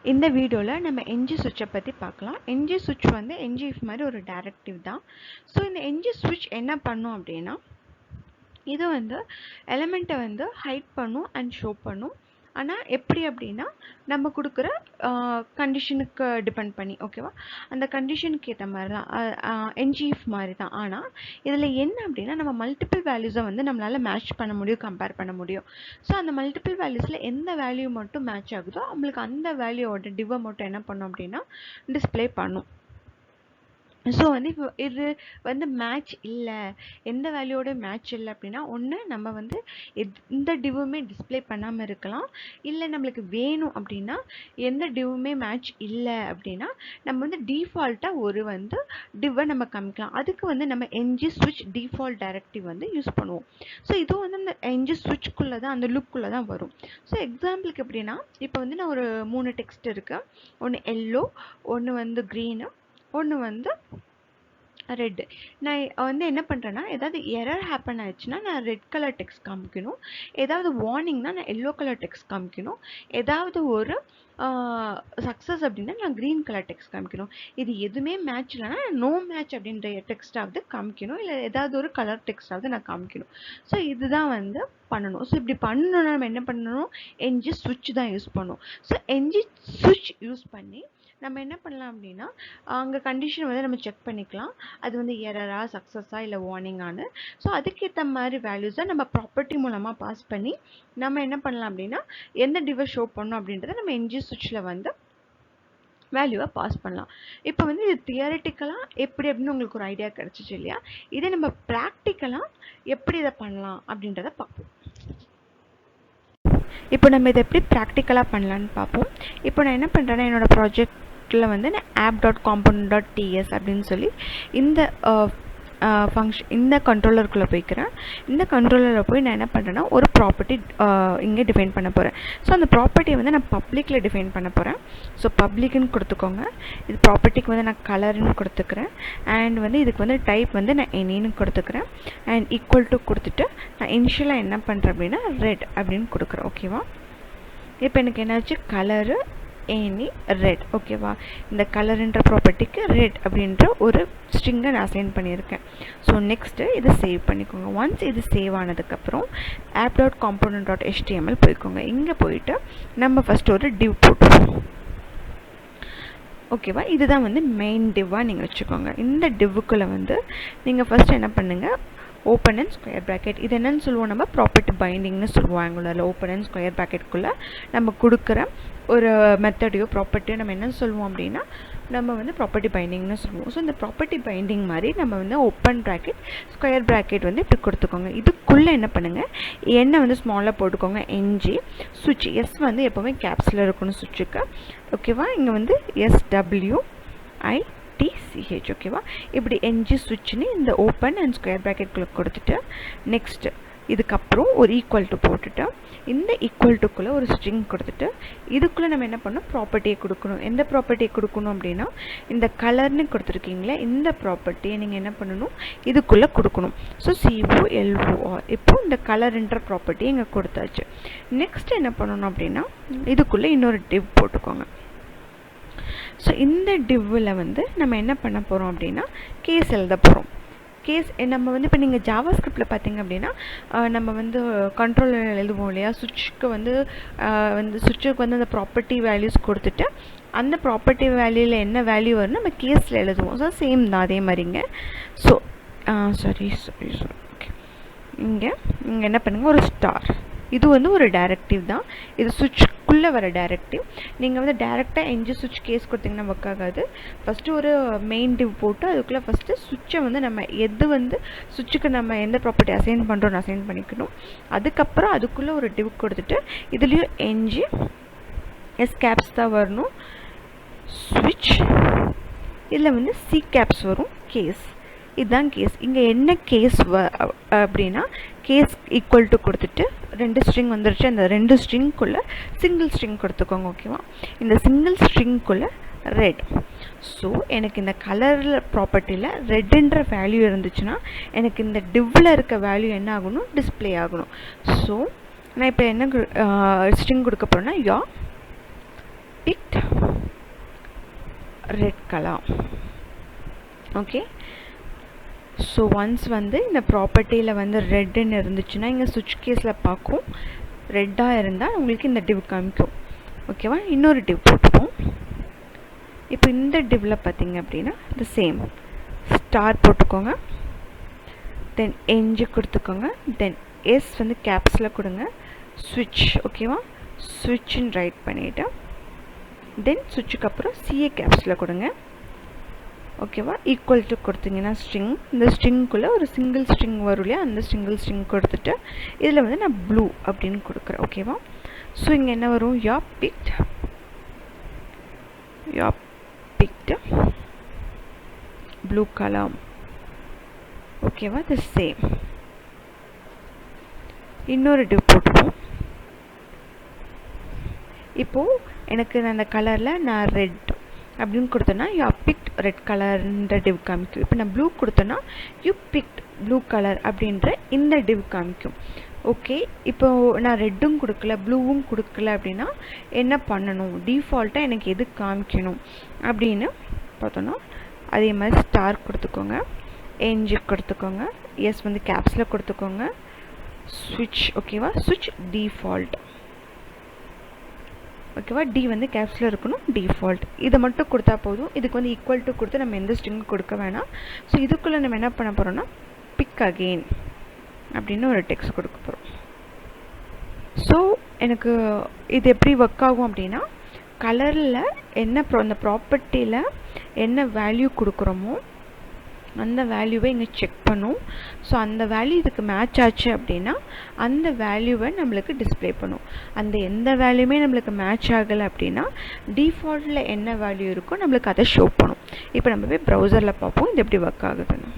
இந்த வீடியோவில் நம்ம ngSwitch பற்றி பார்க்கலாம். ngSwitch வந்து ngIf மாதிரி ஒரு டைரக்டிவ் தான். ஸோ இந்த ngSwitch என்ன பண்ணும் அப்படின்னா, இது வந்து எலிமெண்ட்டை வந்து ஹைட் பண்ணும் அண்ட் ஷோ பண்ணும். ஆனால் எப்படி அப்படின்னா, நம்ம கொடுக்குற கண்டிஷனுக்கு டிபெண்ட் பண்ணி, ஓகேவா, அந்த கண்டிஷனுக்கு ஏற்ற மாதிரி தான் ngIf மாதிரி தான். ஆனால் இதில் என்ன அப்படின்னா, நம்ம மல்டிபிள் வேல்யூஸை வந்து நம்மளால் மேட்ச் பண்ண முடியும், கம்பேர் பண்ண முடியும். ஸோ அந்த மல்டிபிள் வேல்யூஸில் எந்த வேல்யூ மட்டும் மேட்ச் ஆகுதோ நம்மளுக்கு அந்த வேல்யூவோட டிவை மட்டும் என்ன பண்ணும் அப்படின்னா டிஸ்பிளே பண்ணும். ஸோ வந்து இப்போ இது வந்து மேட்ச் இல்லை, எந்த வேல்யூவோட மேட்ச் இல்லை அப்படின்னா, ஒன்று நம்ம வந்து எந்த டிவ்வுமே டிஸ்பிளே பண்ணாமல் இருக்கலாம். இல்லை நம்மளுக்கு வேணும் அப்படின்னா, எந்த டிவ்வுமே மேட்ச் இல்லை அப்படின்னா நம்ம வந்து டிஃபால்ட்டாக ஒரு வந்து டிவ்வை நம்ம காமிக்கலாம். அதுக்கு வந்து நம்ம ngSwitch டிஃபால்ட் டைரக்டிவ் வந்து யூஸ் பண்ணுவோம். ஸோ இதுவும் வந்து அந்த ngSwitchக்குள்ளே தான், அந்த லுக்குள்ளே தான் வரும். ஸோ எக்ஸாம்பிளுக்கு எப்படின்னா, இப்போ வந்து நான் ஒரு 3 டெக்ஸ்ட் இருக்குது. ஒன்று எல்லோ, ஒன்று வந்து க்ரீனு, ஒன்று வந்து ரெட். நான் வந்து என்ன பண்ணுறேன்னா, ஏதாவது எரர் ஹேப்பன் ஆயிடுச்சுன்னா நான் ரெட் கலர் டெக்ஸ்ட் காமிக்கணும். ஏதாவது வார்னிங்னா நான் எல்லோ கலர் டெக்ஸ்ட் காமிக்கணும். ஏதாவது ஒரு சக்ஸஸ் அப்படின்னா நான் க்ரீன் கலர் டெக்ஸ்ட் காமிக்கணும். இது எதுவுமே மேட்ச் இல்லைனா நோ மேட்ச் அப்படின்ற டெக்ஸ்டாவது காமிக்கணும். இல்லை ஏதாவது ஒரு கலர் டெக்ஸ்டாவது நான் காமிக்கணும். ஸோ இதுதான் வந்து பண்ணணும். ஸோ இப்படி பண்ணணும்னா நம்ம என்ன பண்ணணும், ngSwitch தான் யூஸ் பண்ணுவோம். ஸோ ngSwitch யூஸ் பண்ணி நம்ம என்ன பண்ணலாம் அப்படின்னா, அங்கே கண்டிஷன் வந்து நம்ம செக் பண்ணிக்கலாம். அது வந்து எரரா, சக்ஸஸாக, இல்லை வார்னிங்கானு. ஸோ அதுக்கேற்ற மாதிரி வேல்யூஸை நம்ம ப்ராப்பர்ட்டி மூலமாக பாஸ் பண்ணி நம்ம என்ன பண்ணலாம் அப்படின்னா, எந்த டிவை ஷோ பண்ணணும் அப்படின்றத நம்ம ngSwitchல வந்து வேல்யூவை பாஸ் பண்ணலாம். இப்போ வந்து இது தியரிட்டிக்கலாக எப்படி அப்படின்னு உங்களுக்கு ஒரு ஐடியா கிடச்சிச்சு இல்லையா? இதே நம்ம ப்ராக்டிக்கலாக எப்படி இதை பண்ணலாம் அப்படின்றத பார்ப்போம். இப்போ நம்ம இதை எப்படி ப்ராக்டிக்கலாக பண்ணலான்னு பார்ப்போம். இப்போ நான் என்ன பண்ணுறேன்னா, என்னோடய ப்ராஜெக்டில் வந்து நான் app.component.ts அப்படின்னு சொல்லி இந்த இந்த கண்ட்ரோலருக்குள்ளே போய்க்கிறேன். இந்த கண்ட்ரோலரில் போய் நான் என்ன பண்ணுறேன்னா, ஒரு ப்ராப்பர்ட்டி இங்கே டிஃபைன் பண்ண போகிறேன். ஸோ அந்த ப்ராப்பர்ட்டியை வந்து நான் பப்ளிக்கில் டிஃபைன் பண்ண போகிறேன். ஸோ பப்ளிக்னு கொடுத்துக்கோங்க. இது ப்ராப்பர்ட்டிக்கு வந்து நான் கலர்னு கொடுத்துக்கிறேன். அண்ட் வந்து இதுக்கு வந்து டைப் வந்து நான் எனின்னு கொடுத்துக்கிறேன். அண்ட் ஈக்குவல் டு கொடுத்துட்டு நான் இனிஷியலாக என்ன பண்ணுறேன் அப்படின்னா ரெட் அப்படின்னு கொடுக்குறேன். ஓகேவா, இப்போ எனக்கு என்னாச்சு, கலரு எனி ரெட். ஓகேவா, இந்த கலருன்ற ப்ராப்பர்ட்டிக்கு ரெட் அப்படின்ற ஒரு ஸ்ட்ரிங்கை நான் அசைன் பண்ணியிருக்கேன். ஸோ நெக்ஸ்ட்டு இதை சேவ் பண்ணிக்கோங்க. ஒன்ஸ் இது சேவ் ஆனதுக்கப்புறம் app.component.html போய்க்கோங்க. இங்கே போயிட்டு நம்ம ஃபஸ்ட்டு ஒரு டிவ் போட்டுருவோம். ஓகேவா, இதுதான் வந்து மெயின் டிவ்வாக நீங்கள் வச்சுக்கோங்க. இந்த டிவ்வுக்குள்ளே வந்து நீங்கள் ஃபஸ்ட்டு என்ன பண்ணுங்கள், ஓப்பன் அண்ட் ஸ்கொயர் ப்ராக்கெட். இது என்னென்னு சொல்லுவோம், நம்ம ப்ராப்பர்ட்டி பைண்டிங்னு சொல்லுவோம். ஆங்குலரில் ஓப்பன் அண்ட் ஸ்கொயர் ப்ராக்கெட்டுக்குள்ளே நம்ம கொடுக்குற ஒரு மெத்தடையோ ப்ராப்பர்ட்டியோ நம்ம என்ன சொல்லுவோம் அப்படின்னா, நம்ம வந்து ப்ராப்பர்ட்டி பைண்டிங்னு சொல்லுவோம். ஸோ இந்த ப்ராப்பர்ட்டி பைண்டிங் மாதிரி நம்ம வந்து ஓப்பன் ப்ராக்கெட், ஸ்கொயர் ப்ராக்கெட் வந்து இப்படி கொடுத்துக்கோங்க. இதுக்குள்ளே என்ன பண்ணுங்கள், என்ன வந்து ஸ்மாலாக போட்டுக்கோங்க, ngSwitch. எஸ் வந்து எப்போவுமே கேப்ஸில் இருக்கணும் சுவிட்சுக்கு. ஓகேவா, இங்கே வந்து SWITCH. ஓகேவா, இப்படி ngSwitchன்னு இந்த ஓப்பன் அண்ட் ஸ்கொயர் ப்ராக்கெட்குள்ளே கொடுத்துட்டு நெக்ஸ்ட்டு இதுக்கப்புறம் ஒரு ஈக்குவல் டு போட்டுட்டு இந்த ஈக்குவல் டுக்குள்ளே ஒரு ஸ்ட்ரிங் கொடுத்துட்டு இதுக்குள்ளே நம்ம என்ன பண்ணணும், ப்ராப்பர்ட்டியை கொடுக்கணும். எந்த ப்ராப்பர்ட்டியை கொடுக்கணும் அப்படின்னா, இந்த கலர்னு கொடுத்துருக்கீங்களே இந்த ப்ராப்பர்ட்டியை நீங்கள் என்ன பண்ணணும், இதுக்குள்ளே கொடுக்கணும். So COLOR. இப்போ இந்த கலர்ன்ற ப்ராப்பர்ட்டியை இங்கே கொடுத்தாச்சு. நெக்ஸ்ட் என்ன பண்ணணும் அப்படின்னா, இதுக்குள்ளே இன்னொரு டிவ் போட்டுக்கோங்க. ஸோ இந்த டிவ்வில் வந்து நம்ம என்ன பண்ண போகிறோம் அப்படின்னா, கேஸ் எழுத போகிறோம். கேஸ் நம்ம வந்து இப்போ நீங்கள் ஜாவா ஸ்கிரிப்டில் பார்த்தீங்க அப்படின்னா, நம்ம வந்து கண்ட்ரோலர் எழுதுவோம் இல்லையா, சுவிட்சுக்கு வந்து சுவிட்சுக்கு வந்து அந்த ப்ராப்பர்ட்டி வேல்யூஸ் கொடுத்துட்டு அந்த ப்ராப்பர்ட்டி வேல்யூவில் என்ன வேல்யூ வரும்னு நம்ம கேஸில் எழுதுவோம். ஸோ சேம் தான் அதே மாதிரிங்க. ஸோ சாரி ஓகே, இங்கே என்ன பண்ணுங்கள், ஒரு ஸ்டார். இது வந்து ஒரு டைரக்டிவ் தான். இது சுவிட்சுக்குள்ளே வர டைரக்டிவ். நீங்கள் வந்து டேரெக்டாக ngSwitch கேஸ் கொடுத்தீங்கன்னா ஒர்க் ஆகாது. ஃபஸ்ட்டு ஒரு மெயின் டிவ் போட்டு அதுக்குள்ளே ஃபஸ்ட்டு சுவிட்சை வந்து நம்ம எது வந்து சுவிட்சுக்கு நம்ம எந்த ப்ராப்பர்ட்டி அசைன் பண்ணுறோன்னு அசைன் பண்ணிக்கணும். அதுக்கப்புறம் அதுக்குள்ளே ஒரு டிவ் கொடுத்துட்டு இதுலேயும் எஸ் கேப்ஸ் தான் வரணும், ஸ்விட்ச். இதில் வந்து சி கேப்ஸ் வரும், கேஸ். இதுதான் கேஸ். இங்கே என்ன கேஸ் அப்படின்னா, கேஸ் ஈக்குவல் டு கொடுத்துட்டு 2 ஸ்ட்ரிங் வந்துருச்சு. அந்த 2 ஸ்ட்ரிங்குள்ளே சிங்கிள் ஸ்ட்ரிங் கொடுத்துக்கோங்க. ஓகேவா, இந்த சிங்கிள் ஸ்ட்ரிங்குள்ளே ரெட். ஸோ எனக்கு இந்த கலரில் ப்ராப்பர்ட்டியில் ரெட்டுன்ற வேல்யூ இருந்துச்சுன்னா எனக்கு இந்த டிவ்வில் இருக்க வேல்யூ என்ன ஆகணும், டிஸ்பிளே ஆகணும். ஸோ நான் இப்போ என்ன ஸ்ட்ரிங் கொடுக்க போகிறேன்னா, யா picked red color. Okay, so once வந்து இந்த ப்ராப்பர்ட்டியில் வந்து ரெட்டுன்னு இருந்துச்சுன்னா இங்கே சுவிட்ச் கேஸில் பார்க்கும், ரெட்டாக இருந்தால் உங்களுக்கு இந்த டிவ் காமிக்கும். ஓகேவா, இன்னொரு டிவ் போட்டுப்போம். இப்போ இந்த டிவ்வில் பார்த்தீங்க அப்படின்னா இந்த சேம் ஸ்டார் போட்டுக்கோங்க, தென் என்ஜி கொடுத்துக்கோங்க, தென் எஸ் வந்து கேப்ஸில் கொடுங்க, ஸ்விட்ச். ஓகேவா, ஸ்விட்ச்னு ரைட் பண்ணிவிட்டு தென் சுவிட்சுக்கு அப்புறம் சிஏ கேப்ஸில் கொடுங்க. ஓகேவா, ஈக்குவல் டு கொடுத்தீங்கன்னா ஸ்ட்ரிங், இந்த ஸ்ட்ரிங்குள்ளே ஒரு சிங்கிள் ஸ்ட்ரிங் வரும் இல்லையா, அந்த சிங்கிள் ஸ்ட்ரிங் கொடுத்துட்டு இதில் வந்து நான் ப்ளூ அப்படின்னு கொடுக்குறேன். ஓகேவா, ஸோ இங்கே என்ன வரும், யூ பிக்ட் ப்ளூ கலர். ஓகேவா, தி சேம் இன்னொரு டிவ் போட்டுப்போம். இப்போது எனக்கு அந்த கலரில் நான் ரெட் அப்படின்னு கொடுத்தேன்னா யூ பிக்ட் ரெட் கலர்ன்ற டிவ் காமிக்கும். இப்போ நான் ப்ளூ கொடுத்தேன்னா யூ பிக்ட் ப்ளூ கலர் அப்படின்ற இந்த டிவ் காமிக்கும். ஓகே, இப்போது நான் ரெட்டும் கொடுக்கல ப்ளூவும் கொடுக்கல அப்படின்னா என்ன பண்ணணும், டிஃபால்ட்டாக எனக்கு எது காமிக்கணும் அப்படின்னு பார்த்தோன்னா அதே மாதிரி ஸ்டார் கொடுத்துக்கோங்க, என்ஜி கொடுத்துக்கோங்க, எஸ் வந்து கேப்ஸில் கொடுத்துக்கோங்க, ஸ்விட்ச். ஓகேவா, ஸ்விட்ச் டிஃபால்ட். ஓகேவா, டி வந்து கேப்ஸில் இருக்கணும், டிஃபால்ட். இதை மட்டும் கொடுத்தா போதும். இதுக்கு வந்து ஈக்குவல் டு கொடுத்து நம்ம எந்த ஸ்ட்ரிங் கொடுக்க வேணாம். ஸோ இதுக்குள்ளே நம்ம என்ன பண்ண போகிறோம்னா பிக் அகெயின் அப்படின்னு ஒரு டெக்ஸ்ட் கொடுக்க போகிறோம். ஸோ எனக்கு இது எப்படி ஒர்க் ஆகும் அப்படின்னா, கலரில் என்ன அந்த ப்ராப்பர்ட்டியில் என்ன வேல்யூ கொடுக்குறோமோ அந்த வேல்யூவை இங்கே செக் பண்ணும். ஸோ அந்த வேல்யூ இதுக்கு மேட்ச் ஆச்சு அப்படின்னா அந்த வேல்யூவை நம்மளுக்கு டிஸ்பிளே பண்ணும். அந்த எந்த வேல்யூமே நம்மளுக்கு மேட்ச் ஆகலை அப்படின்னா டிஃபால்ட்டில் என்ன வேல்யூ இருக்கோ நம்மளுக்கு அதை ஷோ பண்ணும். இப்போ நம்ம போய் ப்ரௌசரில் பார்ப்போம் இது எப்படி ஒர்க் ஆகுதுன்னு.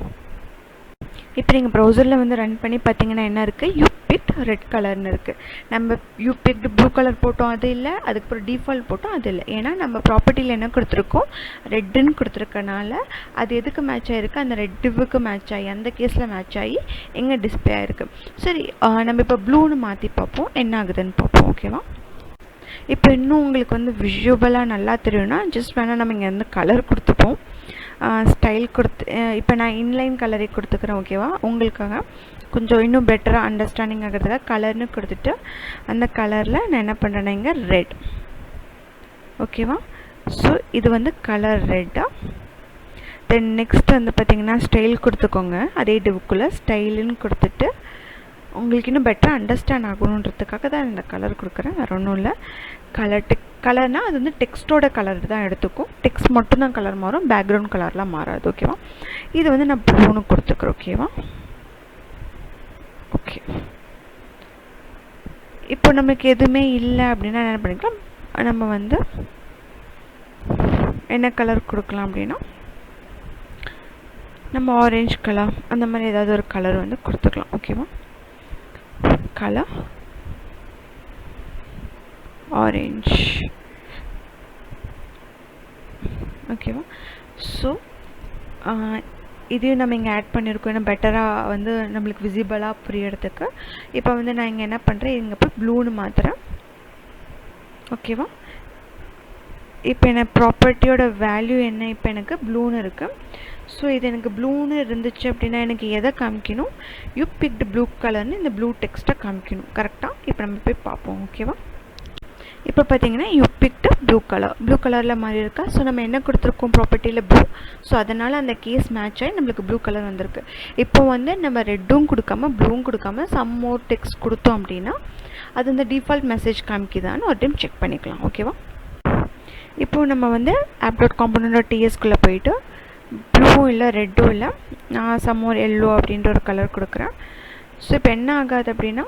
இப்போ நீங்கள் ப்ரௌசரில் வந்து ரன் பண்ணி பார்த்தீங்கன்னா என்ன இருக்குது, யூ பிக்ட் ரெட் கலர்னு இருக்குது. நம்ம யூ பிக்ட் ப்ளூ கலர் போட்டோம் அது இல்லை, அதுக்கப்புறம் டிஃபால்ட் போட்டோம் அது இல்லை. ஏன்னா நம்ம ப்ராப்பர்ட்டியில் என்ன கொடுத்துருக்கோம், ரெட்டுன்னு கொடுத்துருக்கனால அது எதுக்கு மேட்ச் ஆகிருக்கு, அந்த ரெட்டுவுக்கு மேட்ச் ஆகி அந்த கேஸில் மேட்ச் ஆகி எங்கே டிஸ்பிளே ஆகிருக்கு. சரி, நம்ம இப்போ ப்ளூன்னு மாற்றி பார்ப்போம் என்ன ஆகுதுன்னு பார்ப்போம். ஓகேவா, இப்போ இன்னும் உங்களுக்கு வந்து விஷுவலாக நல்லா தெரியும்னா ஜஸ்ட் வேணால் நம்ம இங்கே வந்து கலர் கொடுத்துப்போம், ஸ்டைல் கொடுத்து. இப்போ நான் இன்லைன் கலரே கொடுத்துக்கிறேன். ஓகேவா, உங்களுக்காக கொஞ்சம் இன்னும் பெட்டராக அண்டர்ஸ்டாண்டிங் ஆகிறதுக்காக கலர்னு கொடுத்துட்டு அந்த கலரில் நான் என்ன பண்ணுறேன்னா இங்கே ரெட். ஓகேவா, ஸோ இது வந்து கலர் ரெட்டாக. தென் நெக்ஸ்ட் வந்து பார்த்திங்கன்னா ஸ்டைல் கொடுத்துக்கோங்க, அதே டிவுக்குள்ளே ஸ்டைலுன்னு கொடுத்துட்டு உங்களுக்கு இன்னும் பெட்டராக அண்டர்ஸ்டாண்ட் ஆகணுன்றதுக்காக தான் இந்த கலர் கொடுக்குறேன், வேறு ஒன்றும் இல்லை. கலர்னால் அது வந்து டெக்ஸ்ட்டோட கலர் தான் எடுத்துக்கும், டெக்ஸ்ட் மட்டும்தான் கலர் மாறும், பேக்ரவுண்ட் கலர்லாம் மாறாது. ஓகேவா, இது வந்து நான் ப்ளூன்னு கொடுத்துக்கிறேன். ஓகேவா, ஓகே. இப்போ நமக்கு எதுவுமே இல்லை அப்படின்னா என்ன பண்ணிக்கலாம், நம்ம வந்து என்ன கலர் கொடுக்கலாம் அப்படின்னா நம்ம ஆரஞ்சு கலர் அந்த மாதிரி ஏதாவது ஒரு கலர் வந்து கொடுத்துக்கலாம். ஓகேவா, கலர் ஆரஞ்சு. ஓகேவா, ஸோ இதையும் நம்ம இங்கே ஆட் பண்ணியிருக்கோம் இன்னும் பெட்டராக வந்து நம்மளுக்கு விசிபிளாக புரியறதுக்கு. இப்போ வந்து நான் இங்கே என்ன பண்ணுறேன், இங்கே போய் ப்ளூன்னு மாற்றுறேன். ஓகேவா, இப்போ எனக்கு ப்ராப்பர்ட்டியோட வேல்யூ என்ன, இப்போ எனக்கு ப்ளூன்னு இருக்குது. ஸோ இது எனக்கு ப்ளூன்னு இருந்துச்சு அப்படின்னா எனக்கு எதை காமிக்கணும், யூ பிக்டு ப்ளூ கலர்னு இந்த ப்ளூ டெக்ஸ்ட்டை காமிக்கணும். கரெக்டாக இப்போ நம்ம போய் பார்ப்போம். ஓகேவா, இப்போ பார்த்தீங்கன்னா யூ பிக்டு ப்ளூ கலரில் மாதிரி இருக்கா. ஸோ நம்ம என்ன கொடுத்துருக்கோம் ப்ராப்பர்ட்டியில் ப்ளூ, ஸோ அதனால் அந்த கேஸ் மேட்ச் ஆகி நம்மளுக்கு ப்ளூ கலர் வந்திருக்கு. இப்போ வந்து நம்ம ரெட்டும் கொடுக்காம ப்ளூவும் கொடுக்காம சம் மோர் டெக்ஸ்ட் கொடுத்தோம் அப்படின்னா அது இந்த டிஃபால்ட் மெசேஜ் காமிக்குதான்னு ஒரு டைம் செக் பண்ணிக்கலாம். ஓகேவா, இப்போது நம்ம வந்து app.component.tsக்குள்ளே போயிட்டு ப்ளூவும் இல்லை ரெட்டும் இல்லை, நான் சம் மோர் எல்லோ அப்படின்ற ஒரு கலர் கொடுக்குறேன். ஸோ இப்போ என்ன ஆகாது அப்படின்னா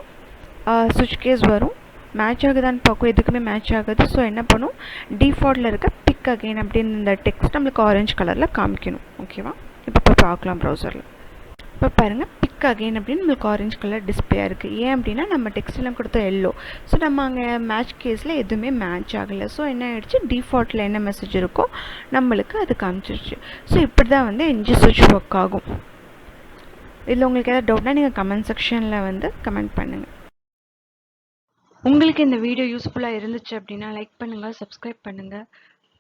சுவிட்ச் கேஸ் வரும், மேட்ச் ஆகுதான்னு பார்க்கும், எதுக்குமே மேட்ச் ஆகுது. ஸோ என்ன பண்ணும், டிஃபால்ட்டில் இருக்க பிக் அகெயின் அப்படின்னு இந்த டெக்ஸ்ட் நம்மளுக்கு ஆரஞ்சு கலரில் காமிக்கணும். ஓகேவா, இப்போ போய் பார்க்கலாம் ப்ரௌசரில். இப்போ பாருங்கள் பிக் அகெயின் அப்படின்னு நம்மளுக்கு ஆரஞ்சு கலர் டிஸ்பிளே இருக்குது. ஏன் அப்படின்னா நம்ம டெக்ஸ்ட்லாம் கொடுத்த எல்லோ. ஸோ நம்ம அங்கே மேட்ச் கேஸில் எதுவுமே மேட்ச் ஆகலை. ஸோ என்ன ஆகிடுச்சு, டிஃபால்ட்டில் என்ன மெசேஜ் இருக்கோ நம்மளுக்கு அது காமிச்சிருச்சு. ஸோ இப்படி தான் வந்து ngSwitch ஒர்க் ஆகும். இதில் உங்களுக்கு ஏதாவது டவுட்னா நீங்கள் கமெண்ட் செக்ஷனில் வந்து கமெண்ட் பண்ணுங்கள். உங்களுக்கு இந்த வீடியோ யூஸ்ஃபுல்லாக இருந்துச்சு அப்படின்னா லைக் பண்ணுங்கள், சப்ஸ்கிரைப் பண்ணுங்கள்,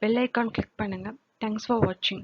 பெல் ஐக்கான் கிளிக் பண்ணுங்கள். தேங்க்ஸ் ஃபார் வாட்சிங்.